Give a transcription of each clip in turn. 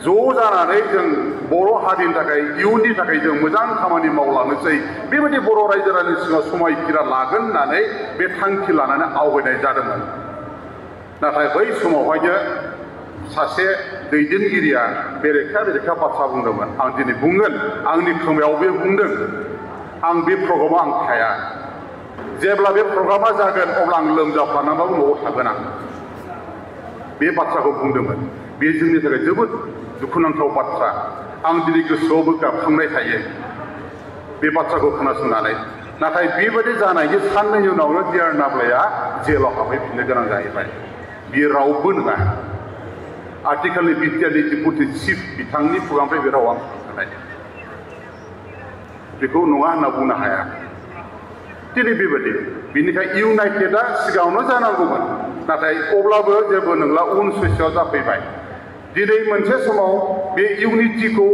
ज' जानानै जों बर' हारिनि थाखाय इयुननि थाखाय जों मोजां खामानि मावलांनोसै बेबायदि बर' रायजो राजानि सिगाङाव समायखिरा लागोन होननानै बे थांखि लानानै आवगायनाय जादोंमोन। नाथाय बै समावहायनो सासे दैदेनगिरिया बेरेखा बाथ्रा बुंदोंमोन। आं दिनै बुंगोन, आंनि खोमायाव बे बुंदों, आं बे प्रग्रामाव आं थाया। जेब्ला बे प्रग्रामा जागोन अब्ला आं लोमजाफ्लानाबाबो न'आव थागोन आं। बे बाथ्राखौ बुंदोंमोन। बे जोंनि थाखाय जोबोद दुखुनांथाव बाथ्रा। आं दिनै गोसोआवबो गाबखांनाय थायो बे बाथ्राखौ खोनासंनानै। नाथाय बेबायदि जानायनि साननैनि उनावनो डिआर नाब्लाया जेलाव हाबहैफिननो गोनां जाहैबाय। बियो रावबो नङा। आथिखालनि बिटिआरनि डिपुटि चिफ बिथांनि खुगानिफ्राय बे रावा ओंखारनाय। बेखौ नङा होनना बुंनो हाया। दिनै बेबायदि बेनिखायनो इउनाइटेडआ सिगाङावनो जानांगौमोन। नाथाय अब्लाबो जेबो नंला, उन सैसोआव जाफैबाय। दिनै मोनसे समाव बे इउनिटिखौ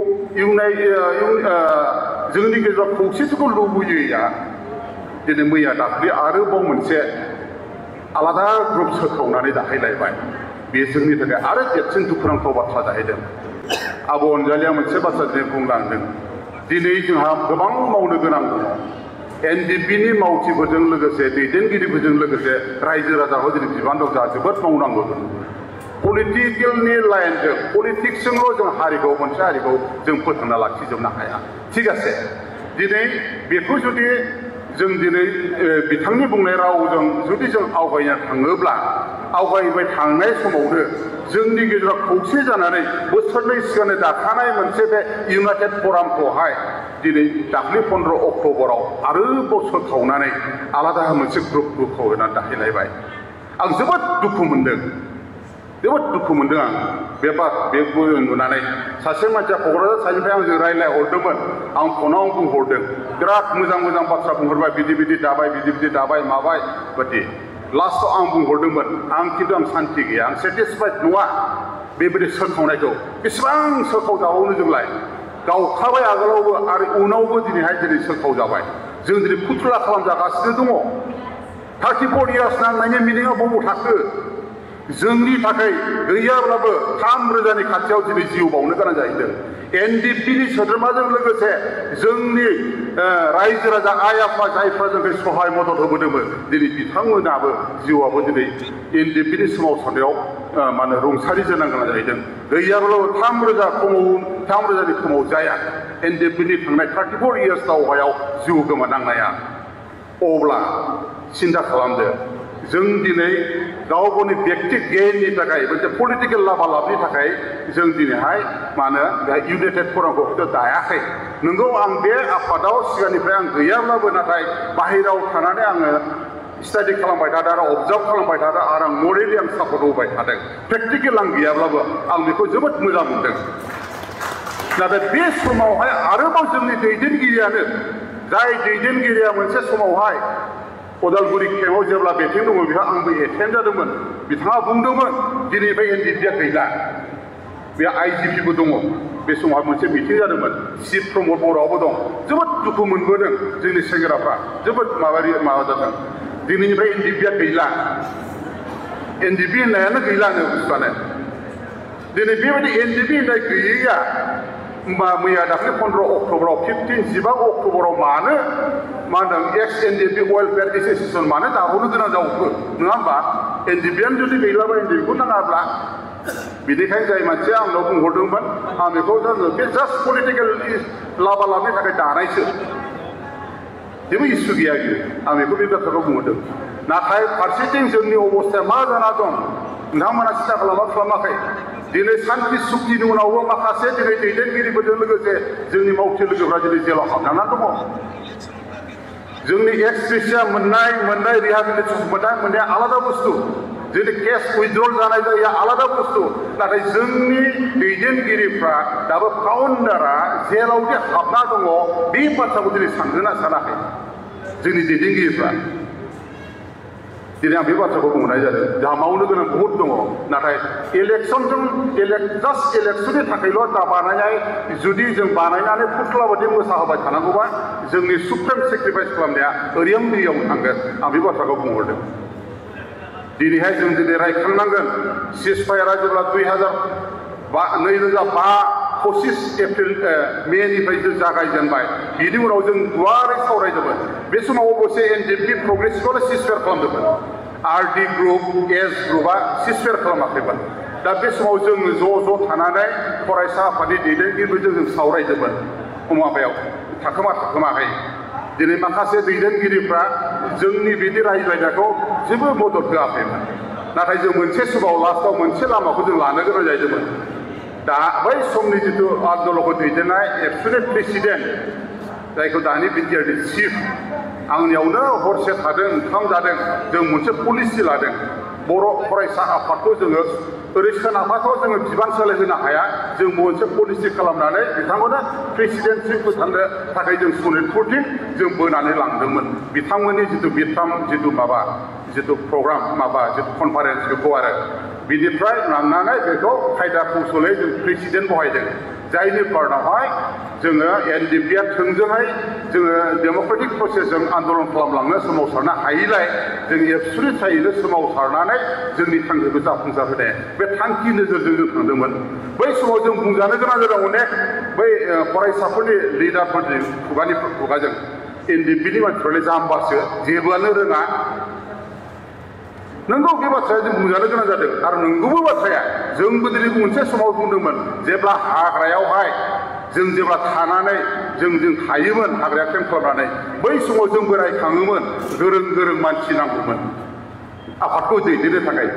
जोंनि गेजेराव खौसेथिखौ लुबैयैया दिनै मैया दाख्लै आरोबाव मोनसे आलादा ग्रुप सोखावनानै दाखायलायबाय। बे जोंनि थाखाय आरो देरसिन दुखुनांथाव बाथ्रा जाहैदों। आब' अनजालिया मोनसे बाथ्रा दिनै बुंलांदों। दिनै जोंहा गोबां मावनो गोनां दङ। एनडिएफबिनि मावथिफोरजों लोगोसे दैदेनगिरिफोरजों लोगोसे रायजो राजाखौ दिनै बिबान दं। जोंहा जोबोद मावनांगौ दं। पलिटिकेलनि लाइनजों पलिटिक्सजोंल' जों हारिखौ मोनसे हारिखौ जों फोथांना लाखिजोबनो हाया। थिग আছে, दिनै बेखौ जुदि जों दिनै बिथांनि बुंनाय रावजों जुदि जों आवगायनो थाङोब्ला आवगायबाय थांनाय समावनो जोंनि गेजेराव खौसे जानानै बोसोरनै सिगांनो दाखानाय मोनसे बे इउनाइटेड फरामखौहाय दिनै दाख्लै 15 अक्ट'बराव आरोबाव सोखावनानै आलादा मोनसे ग्रुप होनानै दाखायलायबाय। आं जोबोद दुखु मोनदों। जोबोद दुखु मोनदों आं बेखौ नुनानै। सासे मानसिया क'क्राझार साइडनिफ्राय आंजों रायज्लायहरदोंमोन। आं फनाव बुंहरदों, बिराद मोजां बाथ्रा बुंहरबाय, बिदि दाबाय माबाय बायदि। लास्टआव आं बुंहरदोंमोन, खिन्थु आं सान्थि गैया, आं सेटिसफाइड नङा बेबायदि सोखावनायखौ। बेसेबां सोखावजाबावनो जोंलाय? गावखाबाय आगोलावबो आरो उनावबो दिनै सोखावजाबाय। जों दिनै फुथुला खालामजागासिनो दङ। 34 इयार्स नांनायनि मिनिङा बबाव थाखो? जोंनि थाखाय गैयाब्लाबो 3,000नि खाथियाव दिनै जिउ बावनो गोनां जाहैदों। एनडिएफबिनि सोद्रोमाजों लोगोसे जोंनि रायजो राजा आइ आफा जायफ्रा जोंखौ सहाय मदद होबोदोंमोन, दिनै बिथांमोनाबो जिउआबो दिनै एनडिएफबिनि सोमावसारनायाव रुंसारि जानो गोनां जाहैदों। गैयाब्लाबो 3,000नि खमाव जाया एनडिएफबिनि थांनाय 34 इयार्स दावहायाव जिउ गोमानांनाया। अब्ला सिन्था खालामदो, जों दिनै गाव गावनि व्यक्ति गेइननि थाखाय मोनसे पलिटिकेल लाभालाभनि थाखाय जों दिनैहाय इउनाइटेड फरामखौ हयथ' दायाखै। नोंगौ, आं बे आफादाव सिगांनिफ्राय आं गैयाब्लाबो नाथाय बाहेरायाव थानानै आङो स्टाडि खालामबाय थादों आरो अबजार्भ खालामबाय थादों आरो आं मरेलि आं सापर्ट होबाय थादों। प्रेक्टिकेल आं गैयाब्लाबो आं बेखौ जोबोद मोजां मोनदों। नाथाय बे समावहाय आरोबाव जोंनि दैदेनगिरियानो, जाय दैदेनगिरिया मोनसे समावहाय उदालगुरि केम्पआव जेब्ला मिटिं दङ बेहा आंबो एटेन्ड जादोंमोन। बिथाङा बुंदोंमोन दिनैनिफ्राय एनडिएफबिआ गैला, बे आइजिपिबो दङ। बे समाव मोनसे मिटिं जादोंमोन, चिफ प्रमद बर'आबो दं। जोबोद दुखु मोनबोदों जोंनि सेंग्राफ्रा, जोबोद माबा जादों। दिनैनिफ्राय एनडिएफबिआ गैला, एनडिएफबि होननायानो गैलानो बुस्थुआनो। दिनै बेबायदि एनडिएफबि होननाय गैयैया मैया दाख्लै 15 अक्ट'बराव 15 अक्ट'बराव मानो एक्स एनडिएफबि वेलफेयार एस'सिएसन मानो दाबावनो गोनां जावखो, नङा होमबा? एनडिएफबिआनो जुदि गैलाबा एनडिएफबिखौ नाङाब्ला। बिनिखायनो जाय मानसिया आंनाव बुंहरदोंमोन, आं बेखौ बे जास्ट पलिटिकेल लाभालाभनि थाखाय दानायसो, जेबो इसु गैया बियो। आं बेखौ बे बाथ्राखौ बुंहरदों। नाथाय फारसेथिं जोंनि अबस्थाया मा जाना दं नोंथांमोना सिन्था खालामाखै। दिनै सान्थि सुक्तिनि उनावबो माखासे दिनै दैदेनगिरिफोरजों लोगोसे जोंनि मावथि लोगोफ्रा दिनै जेलाव हाबनानै दङ। जोंनि एक्सग्रेसिया मोननाय रिहाबिलिटेसन मोननाया आलादा बुस्थु, जुदि केस उइथड्रल जानाय जायो आलादा बुस्थु। नाथाय जोंनि दैदेनगिरिफ्रा दाबो फाउन्डारा जेलाव जे हाबना दङ, बे बाथ्राखौ दिनै सानगोना सानाखै जोंनि दैदेनगिरिफ्रा। दिनै आं बे बाथ्राखौ बुंनाय जादों। जोंहा मावनो गोनां बहुद दङ। नाथाय जास्ट इलेक्सननि थाखायल' दा बानायनाय, जुदि जों बानायनानै फुथुला बायदि मोसाहोबाय थानांगौबा जोंनि सुप्रिम सेक्रिफाइस खालामनाया ओरैयाव दैयाव थांगोन। आं बे बाथ्राखौ बुंहरदों। दिनैहाय जों दिनै रायखांनांगोन, सिजफायारा जेब्ला 25 एप्रिल मेनिफ्राय जों जागायजेनबाय बिनि उनाव जों गुवारै सावरायदोंमोन बे समाव अबसे NDFB प्रग्रेसिभखौल' सिसपेयार खालामदोंमोन RD ग्रुप एस ग्रुपआ सिसपेयार खालामाखैमोन दा बे समाव जों ज' थानानै फरायसा आफादनि दैदेनगिरिफोरजों जों सावरायदोंमोन माबायाव थाखोमाखै दिनै माखासे दैदेनगिरिफ्रा जोंनि बिदि रायज्लायनायखौ जेबो मदद होआखैमोन नाथाय जों मोनसे समाव लास्टआव मोनसे लामाखौ जों लानो गोनां जादोंमोन दा बै समनि जिथु आन्दोलनखौ दैदेननाय एबसुलेट प्रेसिडेन्ट जायखौ दानि बिटिआरनि चिफ आंनियावनो हरसे थादों ओंखाम जादों जों मोनसे पलिसि लादों बर' फरायसा आफादखौ जोङो ओरै सोनाबाथ' जोङो बिबान सोलायहोनो हाया जों मोनसे पलिसि खालामनानै बिथांमोननो प्रेसिडेन्टशिपखौ थानो थाखाय जों सनितपुरथिं जों बोनानै लांदोंमोन बिथांमोननि जिथु जिथु प्रग्राम जिथु कनफारेन्स बेखौ आरो बिनिफ्राय लांनानै बेखौ खायदा कौशलै जों प्रेसिडेन्ट बहायदों जायनि कारनावहाय जोङो NDFBआ थोंजोङै जोङो डेम'क्रेटिक प्रसेसजों आन्दलन खालामलांनो सोमावसारनो हायैलाय जों एबसुलिटैनो सोमावसारनानै जोंनि थांखिखौ जाफुंसार होनाय बे थांखि नोजोरजों जों थांदोंमोन बै समाव जों बुंजानो गोनां जादों अनेक बै फरायसाफोरनि लिडारफोरनि खुगाजों NDFBनि मानसिफ्रालाय जाम्बासो जेबोआनो रोङा नंगौ बे बाथ्राया जों बुंजानो गोनां जादों आरो नंगौबो बाथ्राया जोंबो दिनै मोनसे समाव बुंदोंमोन जेब्ला हाग्रायावहाय जों जेब्ला थानानै जों थायोमोन हाग्राया केम्प खालामनानै बै समाव जोंबो रायखाङोमोन गोरों मानसि नांगौमोन आफादखौ दैदेननो थाखाय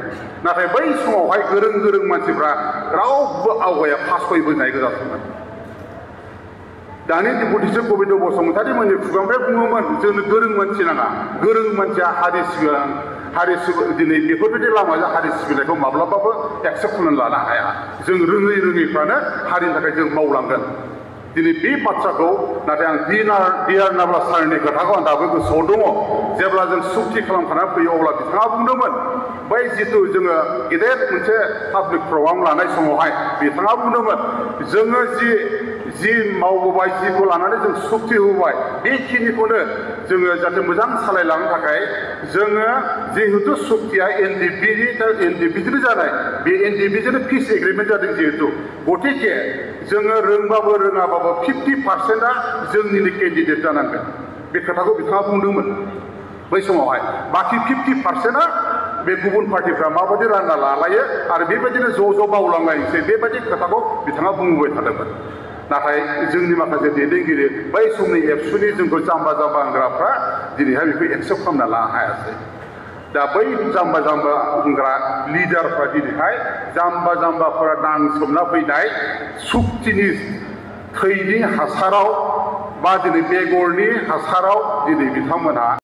नाथाय बै समावहाय गोरों मानसिफ्रा रावबो आवगाया फासयबोनाय गोजासोमोन दानि डिपुटिसन गबिन्द बसुमतारी मोननि खुगानिफ्राय बुङोमोन जोंनो गोरों मानसि नाङा गोरों मानसिया हारि दिनै बेफोरबायदि लामाजों हारि सिबिनायखौ माब्लाबाबो एक्सेप्ट खालामनानै लानो हाया जों रोङैफ्रानो हारिनि थाखाय जों मावलांगोन दिनै बे बाथ्राखौ नाथाय आं डिआर नाब्ला सारनि खोथाखौ आं दाबो गोसोआव दङ जेब्ला जों सुक्ति खालामखानानै फैयो अब्ला बिथाङा बुंदोंमोन बै जिथु जोङो गेदेर मोनसे पाब्लिक प्रग्राम लानाय समावहाय बिथाङा बुंदोंमोन जोङो जि मावबोबाय जिखौ लानानै जों सुक्ति होबाय बेखिनिखौनो जोङो जाहाथे मोजां सालायलांनो थाखाय जोङो जिहेतु सुक्तिया NDFBजोंनो जानाय बे NDFBजोंनो पिस एग्रिमेन्ट जादों जिहेतु गतिके जोङो रोंबाबो रोङाबाबो 50%आ जोंनिनो केन्डिडेट जानांगोन बे खोथाखौ बिथाङा बुंदोंमोन बै समावहाय बाखि 50%आ बे गुबुन पार्टिफ्रा माबायदि रानना लालायो आरो बेबायदिनो ज' मावलांलायनोसै बेबायदि खोथाखौ बिथाङा बुंबाय थादोंमोन नाथाय जोंनि माखासे दैदेनगिरि बै समनि एबसुनि जोंखौ जाम्बा होनग्राफ्रा दिनैहाय बेखौ एक्सेप्ट खालामना लानो हायासै दा बै जाम्बा होनग्रा लिडारफ्रा दिनैहाय जाम्बाफोरा नांसोमना फैनाय सुक्तिनि थैनि हासाराव बा दिनै बेगरनि हासाराव दिनै बिथांमोनहा